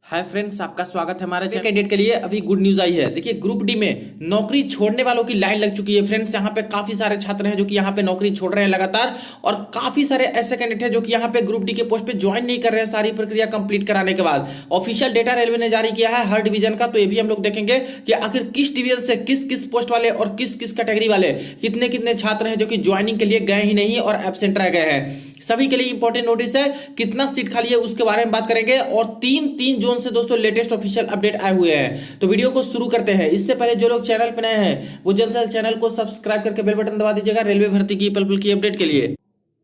Hi friends, आपका स्वागत है हमारे कैंडिडेट के लिए। अभी गुड न्यूज आई है। देखिए, ग्रुप डी में नौकरी छोड़ने वालों की लाइन लग चुकी है फ्रेंड्स। यहाँ पे काफी सारे छात्र हैं जो कि यहाँ पे नौकरी छोड़ रहे हैं लगातार, और काफी सारे ऐसे कैंडिडेट हैं जो कि यहाँ पे ग्रुप डी के पोस्ट पे ज्वाइन नहीं कर रहे हैं सारी प्रक्रिया कंप्लीट कराने के बाद। ऑफिशियल डेटा रेलवे ने जारी किया है हर डिवीजन का, तो ये भी हम लोग देखेंगे कि आखिर किस डिवीजन से किस किस पोस्ट वाले और किस किस कैटेगरी वाले कितने कितने छात्र हैं जो कि ज्वाइनिंग के लिए गए ही नहीं और एब्सेंट रह गए हैं। सभी के लिए इंपॉर्टेंट नोटिस है, कितना सीट खाली है उसके बारे में बात करेंगे, और तीन जोन से दोस्तों लेटेस्ट ऑफिशियल अपडेट आए हुए हैं। तो वीडियो को शुरू करते हैं। इससे पहले जो लोग चैनल पर नए हैं वो जल्द से जल्द चैनल को सब्सक्राइब करके बेल बटन दबा दीजिएगा रेलवे भर्ती की पल पल की अपडेट के लिए।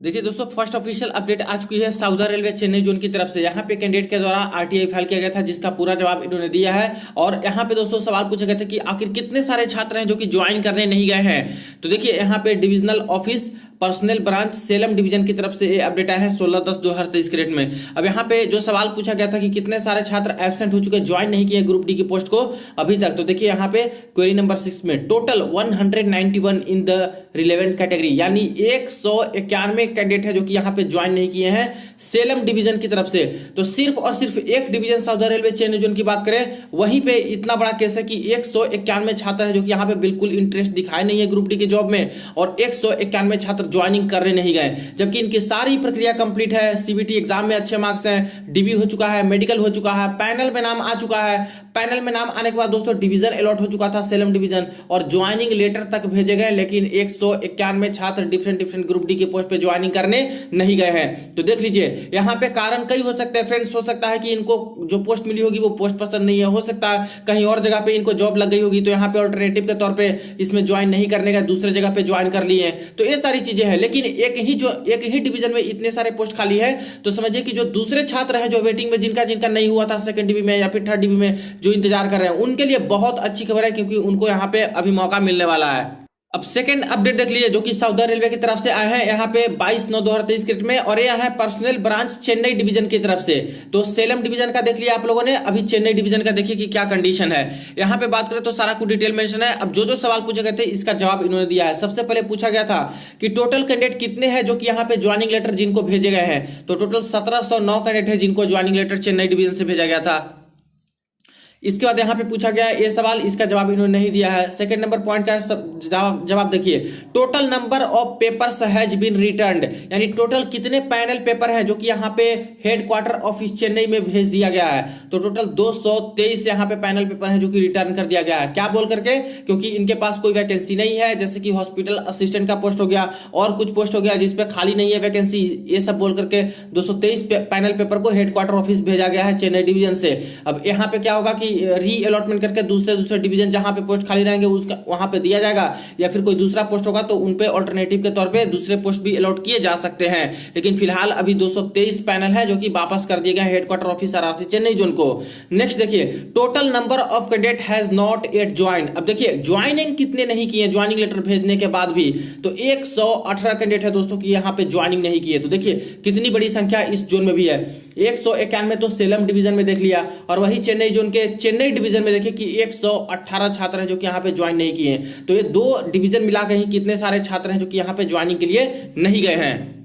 देखिए दोस्तों, फर्स्ट ऑफिशियल अपडेट आ चुकी है साउदर्न रेलवे चेन्नई जोन की तरफ से। यहाँ पे कैंडिडेट के द्वारा आरटीआई फाइल किया गया था, जिसका पूरा जवाब इन्होंने दिया है। और यहाँ पे दोस्तों सवाल पूछे गए थे कि आखिर कितने सारे छात्र हैं जो कि ज्वाइन करने नहीं गए हैं। तो देखिए, यहाँ पे divisional office personal branch Salem division की तरफ से ये अपडेट आया है 16/10/2023 के डेट में। अब यहाँ पे जो सवाल पूछा गया था कि कितने सारे छात्र एब्सेंट हो चुके, ज्वाइन नहीं किए ग्रुप डी की पोस्ट को अभी तक, तो देखिए यहाँ पे क्वेरी नंबर 6 में total 191 in the relevant category, यानी 191 कैंडिडेट है जो कि यहाँ पे ज्वाइन नहीं किए हैं सेलम डिवीजन की तरफ से। तो सिर्फ और सिर्फ एक division southern railway Chennai zone की बात करें, वहीं पे इतना बड़ा केस है कि 191 छात्र है जो कि यहाँ पे बिल्कुल इंटरेस्ट दिखाए नहीं है ग्रुप डी की जॉब में, और 191 छात्र ज्वाइनिंग करने नहीं गए, जबकि इनकी सारी प्रक्रिया कंप्लीट है। सीबीटी एग्जाम में अच्छे मार्क्स हैं, डीबी हो चुका है, मेडिकल हो चुका है, पैनल में नाम आ चुका है। पैनल में नाम आने के बाद दोस्तों डिवीजन अलॉट हो चुका था सेलम डिवीजन, और ज्वाइनिंग लेटर तक भेजे गए, लेकिन 191 छात्र डिफरेंट ग्रुप डी के पोस्ट पे ज्वाइनिंग करने नहीं गए हैं। तो देख लीजिए, यहाँ पे कारण कई हो सकते हैं फ्रेंड्स। हो सकता है कि इनको जो पोस्ट मिली होगी वो पोस्ट पसंद नहीं है, हो सकता है कहीं और जगह पे इनको जॉब लग गई होगी, तो यहाँ पे ऑल्टरनेटिव के तौर पे इसमें ज्वाइन नहीं करने का दूसरे जगह पे ज्वाइन कर लिए। तो ये सारी चीजें हैं, लेकिन एक ही डिवीजन में इतने सारे पोस्ट खाली है, तो समझिए कि जो दूसरे छात्र हैं जो वेटिंग में, जिनका नहीं हुआ था सेकंड डिवी में या फिर थर्ड डिवी में, जो इंतजार कर रहे हैं, उनके लिए बहुत अच्छी खबर है, क्योंकि उनको यहाँ पे अभी मौका मिलने वाला है। अब सेकंड अपडेट देख लीजिए, जो कि साउदर्न रेलवे की तरफ से आए हैं यहाँ पे 22/9/2023 के डेट में, और ये है पर्सनल ब्रांच चेन्नई डिवीजन की तरफ से। तो सेलम डिवीजन का देख लिया आप लोगों ने, अभी चेन्नई डिवीजन का देखिए कि क्या कंडीशन है। यहाँ पे बात करें तो सारा कुछ डिटेल मेंशन है। अब जो सवाल पूछे गए थे इसका जवाब इन्होंने दिया है। सबसे पहले पूछा गया था कि टोटल कैंडिडेट कितने हैं जो कि यहाँ पे ज्वाइनिंग लेटर जिनको भेजे गए हैं, तो टोटल 1709 कैंडिडेट है जिनको ज्वाइनिंग लेटर चेन्नई डिवीजन से भेजा गया था। इसके बाद यहाँ पे पूछा गया ये सवाल, इसका जवाब इन्होंने नहीं दिया है। सेकंड नंबर पॉइंट का जवाब देखिए, total number of papers has been returned, यानी टोटल कितने पैनल पेपर हैं जो कि यहाँ पे हेडक्वार्टर ऑफिस चेन्नई में भेज दिया गया है। तो टोटल 223 यहाँ पे पैनल पेपर है जो कि रिटर्न कर दिया गया है। क्या बोल करके, क्योंकि इनके पास कोई वैकेंसी नहीं है, जैसे कि हॉस्पिटल असिस्टेंट का पोस्ट हो गया और कुछ पोस्ट हो गया जिसपे खाली नहीं है वैकेंसी, ये सब बोल करके 223 पैनल पेपर को हेडक्वार्टर ऑफिस भेजा गया है चेन्नई डिवीजन से। अब यहाँ पे क्या होगा कि री अलॉटमेंट करके दूसरे डिवीजन जहां पे पोस्ट खाली रहेंगे उसका वहां पे दिया जाएगा, या फिर कोई दूसरा पोस्ट होगा तो उन पे ऑल्टरनेटिव के तौर पे दूसरे पोस्ट भी अलॉट किए जा सकते हैं। लेकिन फिलहाल अभी 223 पैनल है जो कि वापस कर दिए गए headquarter office RRC Chennai zone को। नेक्स्ट देखिए, total number of candidate has not yet join. अब देखिए ज्वाइनिंग कितने नहीं किए ज्वाइनिंग लेटर भेजने के बाद भी, तो 118 कैंडिडेट है दोस्तों की यहाँ पे ज्वाइनिंग नहीं किए। तो देखिए कितनी बड़ी संख्या इस जोन में भी है। 191 तो सेलम डिवीजन में देख लिया, और वही चेन्नई जोन के चेन्नई डिवीजन में देखिए कि 118 छात्र हैं जो कि यहाँ पे ज्वाइन नहीं किए। तो ये दो डिवीजन मिला के ही कितने सारे छात्र हैं जो कि यहाँ पे ज्वाइनिंग के लिए नहीं गए हैं।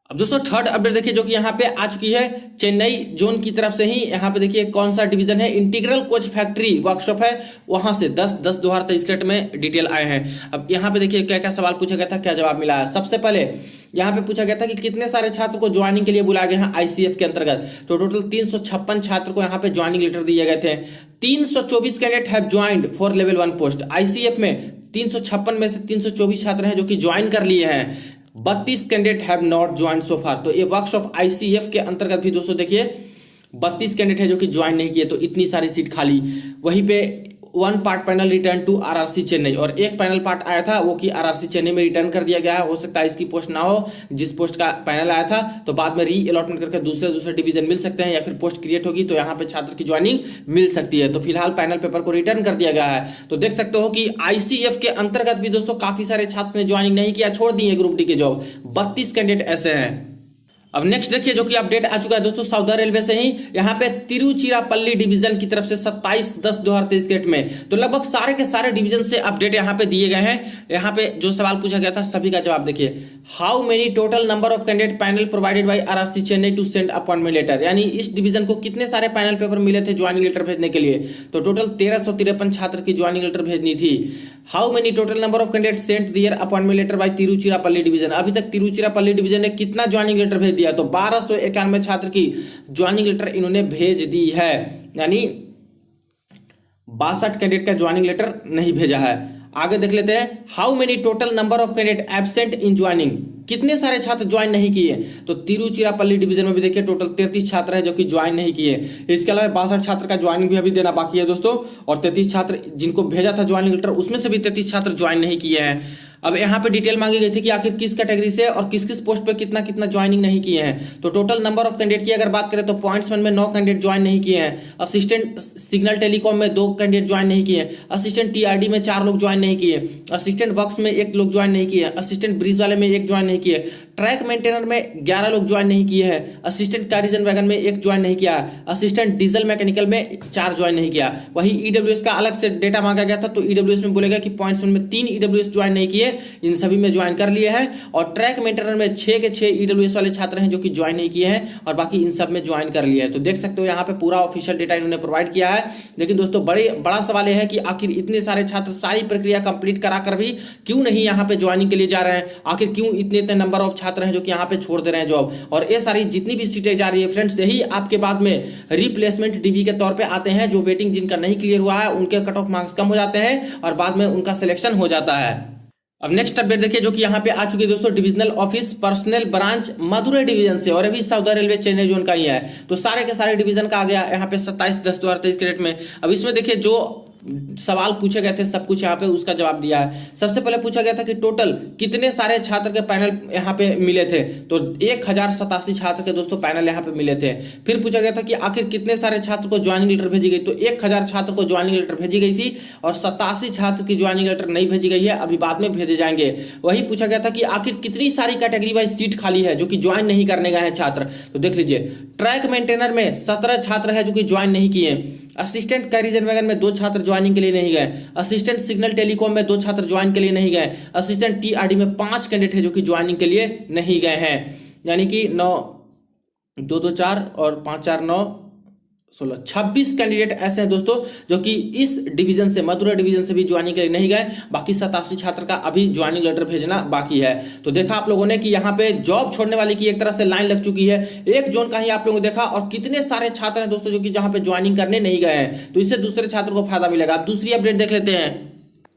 अब दोस्तों थर्ड अपडेट देखिए जो कि यहाँ पे आ चुकी है चेन्नई जोन की तरफ से ही। यहाँ पे देखिए कौन सा डिवीजन है, इंटीग्रल कोच फैक्ट्री वर्कशॉप है, वहां से 10/10/2023 के डेट में डिटेल आए हैं। अब यहाँ पे देखिए क्या क्या सवाल पूछा गया था, क्या जवाब मिला है। सबसे पहले यहाँ पे पूछा गया था कि कितने सारे छात्र को ज्वाइनिंग के लिए बुलाया गया है आईसीएफ के अंतर्गत। तो टोटल 356 छात्र को यहाँ पे ज्वाइनिंग लेटर दिए गए थे। 324 candidate have joined for level 1 post. ICF में 356 में से 324 छात्र हैं जो कि ज्वाइन कर लिए हैं। 32 candidate have not join so far. तो ये वर्कशॉप आईसीएफ के अंतर्गत भी दोस्तों देखिए 32 कैंडिडेट है जो कि ज्वाइन नहीं किए, तो इतनी सारी सीट खाली। वहीं पे 1 part panel return to RRC Chennai, और एक पैनल पार्ट आया था वो कि आरआरसी चेन्नई में रिटर्न कर दिया गया है। हो सकता है इसकी पोस्ट ना हो जिस पोस्ट का पैनल आया था, तो बाद में री अलॉटमेंट करके दूसरे डिवीजन मिल सकते हैं, या फिर पोस्ट क्रिएट होगी तो यहाँ पे छात्र की ज्वाइनिंग मिल सकती है। तो फिलहाल पैनल पेपर को रिटर्न कर दिया गया है। तो देख सकते हो कि आईसीएफ के अंतर्गत भी दोस्तों काफी सारे छात्र ने ज्वाइनिंग नहीं किया, छोड़ दिए ग्रुप डी के जॉब। 32 कैंडिडेट ऐसे हैं। अब नेक्स्ट देखिए जो कि अपडेट आ चुका है दोस्तों साउदर्न रेलवे से ही, यहाँ पे तिरुचिरापल्ली डिवीजन की तरफ से 27/10/2023 डेट में तो लगभग सारे के सारे डिवीजन से अपडेट यहाँ पे दिए गए हैं। यहाँ पे जो सवाल पूछा गया था सभी का जवाब देखिए, how many total number of candidate panel provided by RRC Chennai to send appointment letter, यानी इस डिवीजन को कितने सारे पैनल पेपर मिले थे ज्वाइनिंग लेटर भेजने के लिए, तो टोटल 1353 छात्र की ज्वाइनिंग लेटर भेजनी थी। How many total number of candidate sent their appointment letter by Tiruchirappalli division, अभी तक तिरुचिरापल्ली डिवीजन ने कितना ज्वाइनिंग लेटर भेज दिया, तो 1291 छात्र की ज्वाइनिंग लेटर इन्होंने भेज दी है, यानी 62 कैंडिडेट का ज्वाइनिंग लेटर नहीं भेजा है। आगे देख लेते हैं, how many total number of candidate absent in joining, कितने सारे छात्र ज्वाइन नहीं किए, तो तिरुचिरापल्ली डिवीजन में भी देखिए टोटल 33 छात्र है जो कि ज्वाइन नहीं किए। इसके अलावा 62 छात्र का ज्वाइनिंग भी अभी देना बाकी है दोस्तों, और 33 छात्र जिनको भेजा था ज्वाइनिंग लेटर उसमें से भी 33 छात्र ज्वाइन नहीं किए हैं। अब यहाँ पे डिटेल मांगी गई थी कि आखिर किस कैटेगरी से और किस किस पोस्ट पे कितना कितना ज्वाइनिंग नहीं किए हैं। तो टोटल नंबर ऑफ कैंडिडेट की अगर बात करें तो पॉइंट्समैन में 9 कैंडिडेट ज्वाइन नहीं किए हैं, असिस्टेंट सिग्नल टेलीकॉम में 2 कैंडिडेट ज्वाइन नहीं किए, असिस्टेंट टीआरडी में 4 लोग ज्वाइन नहीं किए, असिस्टेंट वर्क्स में 1 लोग ज्वाइन नहीं किए, असिस्टेंट ब्रिज वाले में 1 ज्वाइन नहीं किए, ट्रैक मेंटेनर में 11 लोग ज्वाइन नहीं किए हैं, असिस्टेंट कैरिजन वैगन में 1 ज्वाइन नहीं किया, असिस्टेंट डीजल मैकेनिकल में 4 ज्वाइन नहीं किया। वही ईडब्ल्यूएस का अलग से डेटा मांगा गया था, तो ईडब्ल्यूएस में बोलेगा कि पॉइंट्समैन में 3 ईडब्ल्यूएस ज्वाइन नहीं किए, इन सभी में ज्वाइन कर लिए हैं, और ट्रैक मेंटेनर में 6 के 6 ईडब्ल्यूएस वाले छात्र हैं जो कि ज्वाइन नहीं किए हैं, और बाकी इन सब में ज्वाइन कर लिए हैं। तो देख सकते हो यहाँ पे पूरा ऑफिशियल डेटा इन्होंने प्रोवाइड किया है। लेकिन दोस्तों बड़ा सवाल यह है कि आखिर इतने सारे छात्र सारी प्रक्रिया कंप्लीट कराकर भी क्यों नहीं यहाँ पे ज्वाइनिंग के लिए जा रहे हैं, आखिर क्यों इतने नंबर ऑफ छात्र हैं जो कि यहाँ पे छोड़ दे रहे हैं जॉब। और ये सारी जितनी भी सीटें जा रही है फ्रेंड्स, यही आपके बाद में रिप्लेसमेंट डीवी के तौर पे आते हैं, जो वेटिंग जिनका नहीं क्लियर हुआ है उनके कट ऑफ मार्क्स कम हो जाते हैं और बाद में उनका सिलेक्शन हो जाता है। अब नेक्स्ट अपडेट देखिए जो कि यहाँ पे आ चुकी है दोस्तों, divisional office personal branch Madurai division से, और अभी साउदर्न रेलवे चेन्नई जोन का ही है। तो सारे के सारे डिवीजन का आ गया यहाँ पे 27/10/2023 के डेट में। अब इसमें देखिए जो सवाल पूछे गए थे सब कुछ यहाँ पे उसका जवाब दिया है। सबसे पहले पूछा गया था कि टोटल कितने सारे छात्र के पैनल यहाँ पे मिले थे, तो 1087 छात्र के दोस्तों पैनल यहाँ पे मिले थे। फिर पूछा गया था कि आखिर कितने सारे छात्र को ज्वाइनिंग लेटर भेजी गई, तो 1000 छात्र को ज्वाइनिंग लेटर भेजी गई थी, और 87 छात्र की ज्वाइनिंग लेटर नहीं भेजी गई है, अभी बाद में भेजे जाएंगे। वही पूछा गया था कि आखिर कितनी सारी कैटेगरी वाइज सीट खाली है जो कि ज्वाइन नहीं करने गए हैं छात्र, तो देख लीजिए ट्रैक मेंटेनर में 17 छात्र है जो कि ज्वाइन नहीं किए, असिस्टेंट कैरिजन वैगन में 2 छात्र ज्वाइनिंग के लिए नहीं गए, असिस्टेंट सिग्नल टेलीकॉम में 2 छात्र ज्वाइन के लिए नहीं गए, असिस्टेंट टीआरडी में 5 कैंडिडेट है जो कि ज्वाइनिंग के लिए नहीं गए हैं, यानी कि 9 2 2 4 और 5 4 9 16 26 कैंडिडेट ऐसे हैं दोस्तों जो कि इस डिवीजन से मदुरै डिवीजन से भी ज्वाइनिंग के लिए नहीं गए। बाकी 87 छात्र का अभी ज्वाइनिंग लेटर भेजना बाकी है। तो देखा आप लोगों ने कि यहाँ पे जॉब छोड़ने वाले की एक तरह से लाइन लग चुकी है, एक जोन का ही आप लोगों ने देखा, और कितने सारे छात्र हैं दोस्तों जो कि जहां पे ज्वाइनिंग करने नहीं गए हैं, तो इससे दूसरे छात्र को फायदा मिलेगा। अब दूसरी अपडेट देख लेते हैं।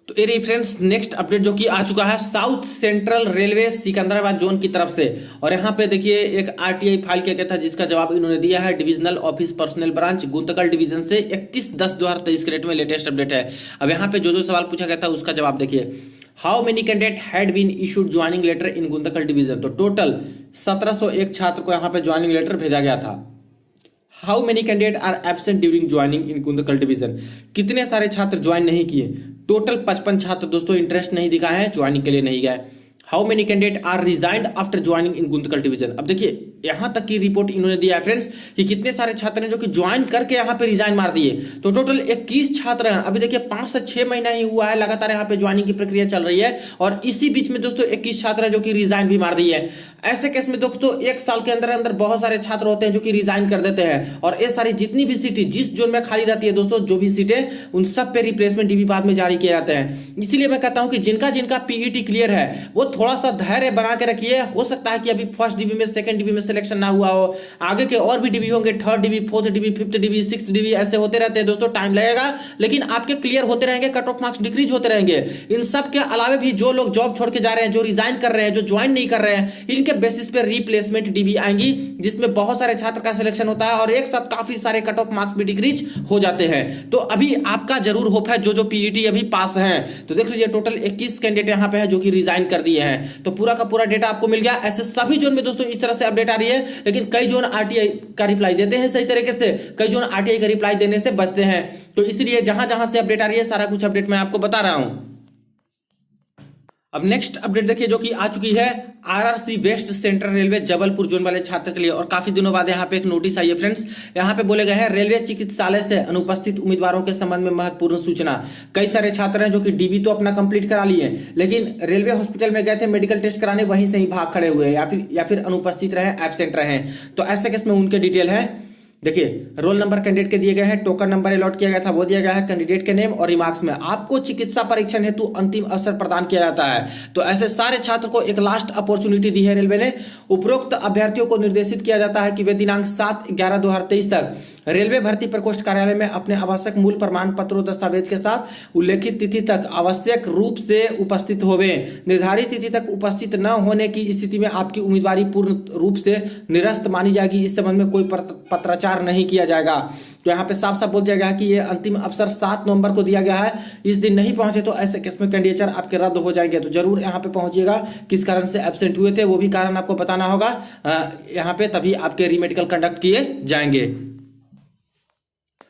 तो ये फ्रेंड्स नेक्स्ट अपडेट जो कि आ चुका है south central railway Secunderabad zone की तरफ से, और यहाँ पे देखिए एक आरटीआई फाइल किया गया था जिसका जवाब इन्होंने दिया है divisional office personal branch Guntakal division से 31/10/2023 के डेट में लेटेस्ट अपडेट है। अब यहाँ पे जो सवाल पूछा गया था उसका जवाब देखिए, how many candidate had been issued joining letter in Guntakal division, तो टोटल 1701 छात्र को यहाँ पे ज्वाइनिंग लेटर भेजा गया था। How many candidate are absent during joining in Guntakal division, कितने सारे छात्र ज्वाइन नहीं किए, टोटल 55 छात्र दोस्तों इंटरेस्ट नहीं दिखाए हैं, ज्वाइनिंग के लिए नहीं गए। How many candidate are resigned after joining in Guntakal division, अब देखिए यहां तक की रिपोर्ट इन्होंने दिया है फ्रेंड्स कि कितने सारे छात्र हैं जो कि ज्वाइन करके यहां पे रिजाइन मार दिए, तो टोटल 21 छात्र हैं। अभी देखिए 5 से 6 महीना ही हुआ है लगातार यहां पे ज्वाइनिंग की प्रक्रिया चल रही है, और इसी बीच में दोस्तों 21 छात्र हैं जो कि रिजाइन भी मार दिए। ऐसे केस में दोस्तों 1 साल के अंदर अंदर बहुत सारे छात्र होते हैं जो कि रिजाइन कर देते हैं, और ये सारी जितनी भी सीटें जिस जोन में खाली रहती है दोस्तों, जो भी सीटें उन सब पे रिप्लेसमेंट डीबी बाद में जारी किए जाते हैं। इसीलिए मैं कहता हूं कि जिनका जिनका पीईटी क्लियर है वो थोड़ा सा धैर्य बना के रखिए। हो सकता है कि अभी फर्स्ट डीबी में सेकंड डीबी में सिलेक्शन ना हुआ हो, आगे के और भी डीबी होंगे, 3rd dB 4th dB 5th dB 6th dB ऐसे होते रहते हैं दोस्तों, टाइम लगेगा लेकिन आपके क्लियर होते रहेंगे, कट ऑफ मार्क्स डिक्रीज होते रहेंगे। इन सब के अलावा भी जो लोग जॉब छोड़ के जा रहे हैं, जो रिजाइन कर रहे हैं, जो ज्वाइन नहीं कर रहे हैं, इनके बेसिस पे रिप्लेसमेंट डीबी आएंगी जिसमें बहुत सारे छात्र का सिलेक्शन होता है और एक साथ काफी सारे कट ऑफ मार्क्स भी डिक्रीज हो जाते हैं। तो अभी आपका जरूर होप है जो पीईटी अभी पास हैं। तो देख लीजिए टोटल 21 कैंडिडेट यहां पे है जो कि रिजाइन कर दिए हैं। तो पूरा का पूरा डेटा आपको मिल गया। ऐसे सभी जोन में दोस्तों इस तरह से अपडेट आ रही है, लेकिन कई जोन आरटीआई का रिप्लाई देते हैं सही तरीके से, कई जोन आरटीआई का रिप्लाई देने से बचते हैं। तो इसलिए जहां जहां से अपडेट आ रही है सारा कुछ अपडेट मैं आपको बता रहा हूं। अब नेक्स्ट अपडेट देखिए जो कि आ चुकी है RRC west central railway Jabalpur zone वाले छात्र के लिए, और काफी दिनों बाद यहाँ पे एक नोटिस आई है फ्रेंड्स। यहाँ पे बोले गए हैं रेलवे चिकित्सालय से अनुपस्थित उम्मीदवारों के संबंध में महत्वपूर्ण सूचना। कई सारे छात्र हैं जो कि डीबी तो अपना कंप्लीट करा लिए, लेकिन रेलवे हॉस्पिटल में गए थे मेडिकल टेस्ट कराने, वहीं से ही भाग खड़े हुए या फिर अनुपस्थित रहे, एब्सेंट रहे। तो ऐसे केस में उनके डिटेल है, देखिए रोल नंबर कैंडिडेट के दिए गए हैं, टोकन नंबर अलॉट किया गया था वो दिया गया है, कैंडिडेट के नेम और रिमार्क्स में आपको चिकित्सा परीक्षण हेतु अंतिम अवसर प्रदान किया जाता है। तो ऐसे सारे छात्र को एक लास्ट अपॉर्चुनिटी दी है रेलवे ने। उपरोक्त अभ्यर्थियों को निर्देशित किया जाता है कि वे दिनांक 7/11/2023 तक रेलवे भर्ती प्रकोष्ठ कार्यालय में अपने आवश्यक मूल प्रमाण पत्रों दस्तावेज के साथ उल्लेखित तिथि तक आवश्यक रूप से उपस्थित होवे। निर्धारित तिथि तक उपस्थित न होने की स्थिति में आपकी उम्मीदवारी पूर्ण रूप से निरस्त मानी जाएगी। इस संबंध में कोई पत्राचार नहीं किया जाएगा। तो यहाँ पे साफ साफ बोल दिया गया है कि ये अंतिम अवसर 7 नवंबर को दिया गया है। इस दिन नहीं पहुंचे तो ऐसे केस में कैंडिडेचर आपके रद्द हो जाएंगे। तो जरूर यहाँ पे पहुंचिएगा, किस कारण से एब्सेंट हुए थे वो भी कारण आपको बताना होगा यहाँ पे, तभी आपके रीमेडिकल कंडक्ट किए जाएंगे।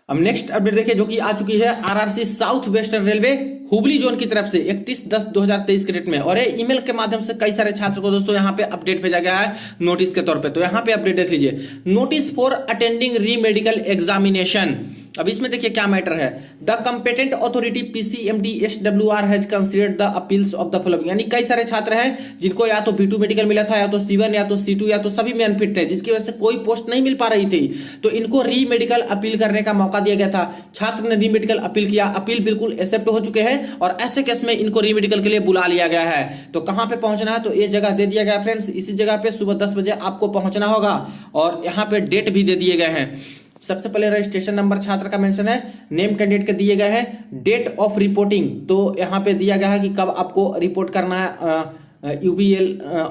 अब नेक्स्ट अपडेट देखिए जो कि आ चुकी है RRC south western railway Hubli zone की तरफ से 31/10/2023 के डेट में, और ये ईमेल के माध्यम से कई सारे छात्र को दोस्तों यहाँ पे अपडेट भेजा गया है नोटिस के तौर पे। तो यहाँ पे अपडेट देख लीजिए, नोटिस फॉर अटेंडिंग री मेडिकल एग्जामिनेशन। अब इसमें देखिए क्या मैटर है, the competent authority PCMDSWR has considered the appeals of the following. यानी कई सारे छात्र हैं जिनको या तो B2 मेडिकल मिला था, या तो C1, या तो C2, या तो सभी में अनफिट थे, जिसकी वजह से कोई पोस्ट नहीं मिल पा रही थी। तो इनको री मेडिकल अपील करने का मौका दिया गया था। छात्र ने री मेडिकल अपील किया, अपील बिल्कुल एक्सेप्ट हो चुके हैं, और ऐसे केस में इनको री मेडिकल के लिए बुला लिया गया है। तो कहां पे पहुंचना है, तो ये जगह दे दिया गया फ्रेंड्स, इसी जगह पे सुबह 10 बजे आपको पहुंचना होगा, और यहाँ पे डेट भी दे दिए गए हैं। सबसे पहले रजिस्ट्रेशन नंबर छात्र का मेंशन है, नेम कैंडिडेट के दिए गए हैं, डेट ऑफ रिपोर्टिंग तो यहाँ पे दिया गया है कि कब आपको रिपोर्ट करना है UBL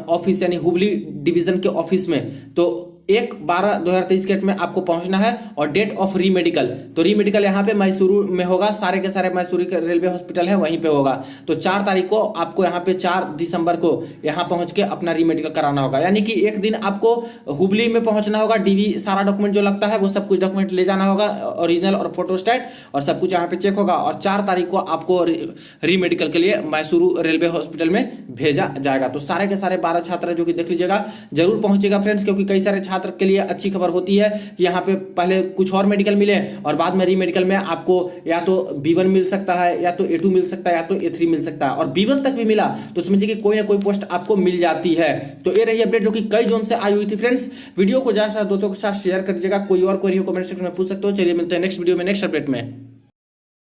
ऑफिस यानी हुबली डिवीजन के ऑफिस में। तो 1/12/2023 के डेट में आपको पहुंचना है, और डेट ऑफ री मेडिकल, तो री मेडिकल यहाँ पे मैसूरू में होगा, सारे के सारे मैसूरी के रेलवे हॉस्पिटल है वहीं पे होगा। तो 4 तारीख को आपको यहाँ पे 4 दिसंबर को यहाँ पहुंच के अपना री मेडिकल कराना होगा। यानी कि एक दिन आपको हुबली में पहुंचना होगा, डीवी सारा डॉक्यूमेंट जो लगता है वो सब कुछ डॉक्यूमेंट ले जाना होगा, ओरिजिनल और फोटोस्टेट, और सब कुछ यहाँ पे चेक होगा, और 4 तारीख को आपको री मेडिकल के लिए मैसूरू रेलवे हॉस्पिटल में भेजा जाएगा। तो सारे के सारे 12 छात्र जो कि देख लीजिएगा, जरूर पहुंचेगा फ्रेंड्स, क्योंकि कई सारे छात्र के लिए अच्छी खबर होती है कि यहाँ पे पहले कुछ और मेडिकल मिले और बाद में री मेडिकल में आपको या तो B1 मिल सकता है, या तो A2 मिल सकता है, या तो A3 मिल सकता है, और B1 तक भी मिला तो समझिए कि कोई ना कोई पोस्ट आपको मिल जाती है। तो ये रही अपडेट जो कि कई जोन से आई हुई थी फ्रेंड्स। वीडियो को ज्यादा दोस्तों के साथ शेयर कर दीजिएगा, कोई और क्वेरी हो कमेंट सेक्शन में पूछ सकते हो। चलिए मिलते हैं नेक्स्ट वीडियो में नेक्स्ट अपडेट में।